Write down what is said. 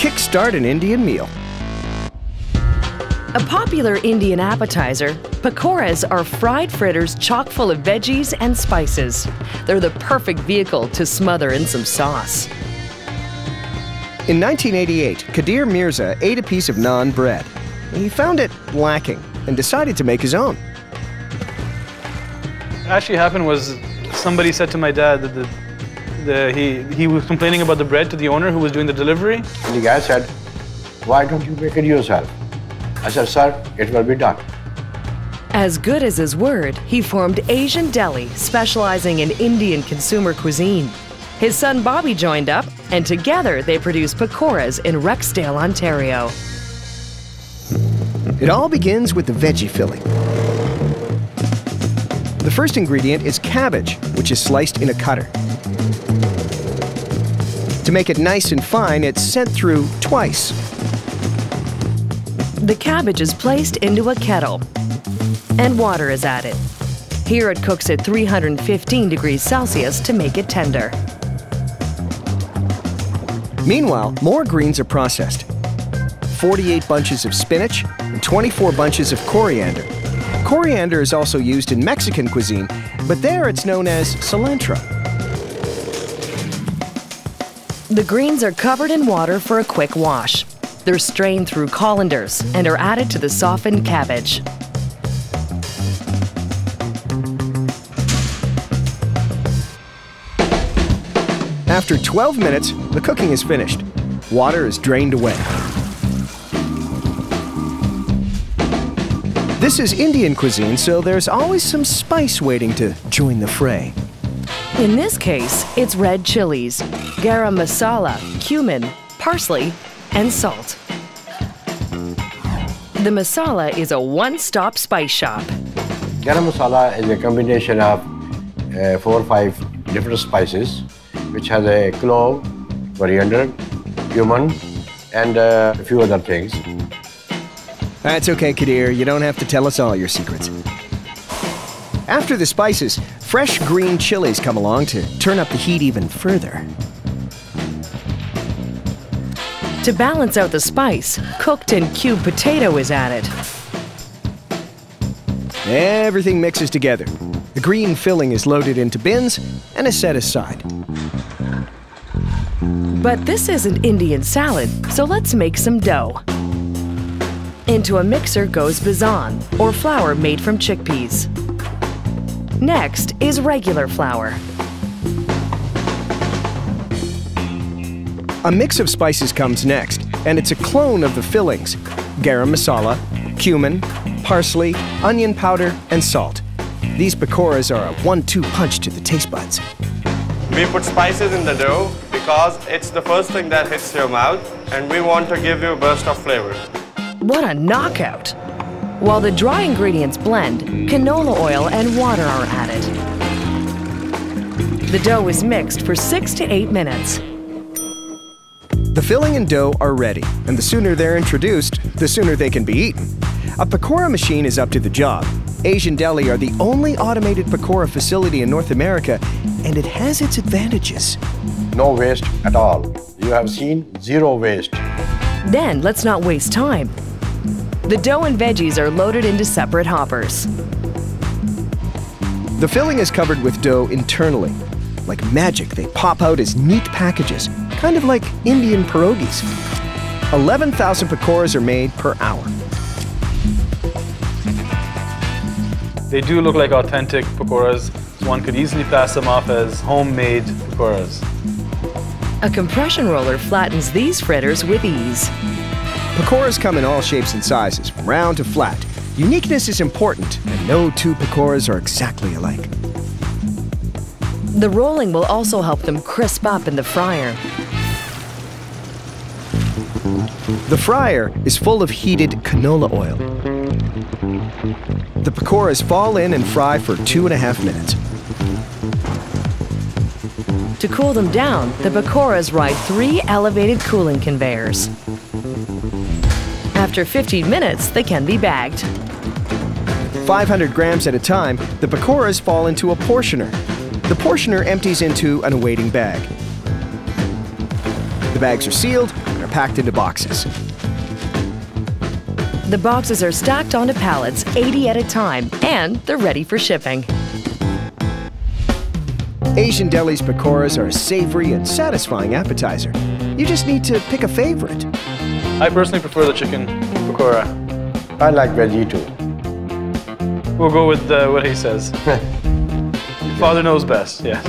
kickstart an Indian meal. A popular Indian appetizer, pakoras are fried fritters chock full of veggies and spices. They're the perfect vehicle to smother in some sauce. In 1988, Kadir Mirza ate a piece of naan bread. He found it lacking and decided to make his own. What actually happened was somebody said to my dad that he was complaining about the bread to the owner who was doing the delivery. And the guy said, "Why don't you make it yourself?" I said, "Sir, it will be done." As good as his word, he formed Asian Deli, specializing in Indian consumer cuisine. His son Bobby joined up, and together they produced pakoras in Rexdale, Ontario. It all begins with the veggie filling. The first ingredient is cabbage, which is sliced in a cutter. To make it nice and fine, it's sent through twice. The cabbage is placed into a kettle, and water is added. Here it cooks at 315 degrees Celsius to make it tender. Meanwhile, more greens are processed. 48 bunches of spinach and 24 bunches of coriander. Coriander is also used in Mexican cuisine, but there it's known as cilantro. The greens are covered in water for a quick wash. They're strained through colanders and are added to the softened cabbage. After 12 minutes, the cooking is finished. Water is drained away. This is Indian cuisine, so there's always some spice waiting to join the fray. In this case, it's red chilies, garam masala, cumin, parsley, and salt. The masala is a one-stop spice shop. Garam masala is a combination of 4 or 5 different spices, which has a clove, coriander, cumin, and a few other things. That's okay, Kadir. You don't have to tell us all your secrets. After the spices, fresh green chilies come along to turn up the heat even further. To balance out the spice, cooked and cubed potato is added. Everything mixes together. The green filling is loaded into bins and is set aside. But this isn't Indian salad, so let's make some dough. Into a mixer goes besan, or flour made from chickpeas. Next is regular flour. A mix of spices comes next, and it's a clone of the fillings: garam masala, cumin, parsley, onion powder, and salt. These pakoras are a 1-2 punch to the taste buds. We put spices in the dough because it's the first thing that hits your mouth, and we want to give you a burst of flavor. What a knockout! While the dry ingredients blend, canola oil and water are added. The dough is mixed for 6 to 8 minutes. The filling and dough are ready, and the sooner they're introduced, the sooner they can be eaten. A pakora machine is up to the job. Asian Deli are the only automated pakora facility in North America, and it has its advantages. No waste at all. You have seen zero waste. Then let's not waste time. The dough and veggies are loaded into separate hoppers. The filling is covered with dough internally. Like magic, they pop out as neat packages, kind of like Indian pierogies. 11,000 pakoras are made per hour. They do look like authentic pakoras. One could easily pass them off as homemade pakoras. A compression roller flattens these fritters with ease. Pakoras come in all shapes and sizes, from round to flat. Uniqueness is important, and no two pakoras are exactly alike. The rolling will also help them crisp up in the fryer. The fryer is full of heated canola oil. The pakoras fall in and fry for 2.5 minutes. To cool them down, the pakoras ride 3 elevated cooling conveyors. After 15 minutes, they can be bagged. 500 grams at a time, the pakoras fall into a portioner. The portioner empties into an awaiting bag. The bags are sealed and are packed into boxes. The boxes are stacked onto pallets, 80 at a time, and they're ready for shipping. Asian Deli's pakoras are a savory and satisfying appetizer. You just need to pick a favorite. I personally prefer the chicken pakora. I like veggie too. We'll go with what he says. Father knows best, yes.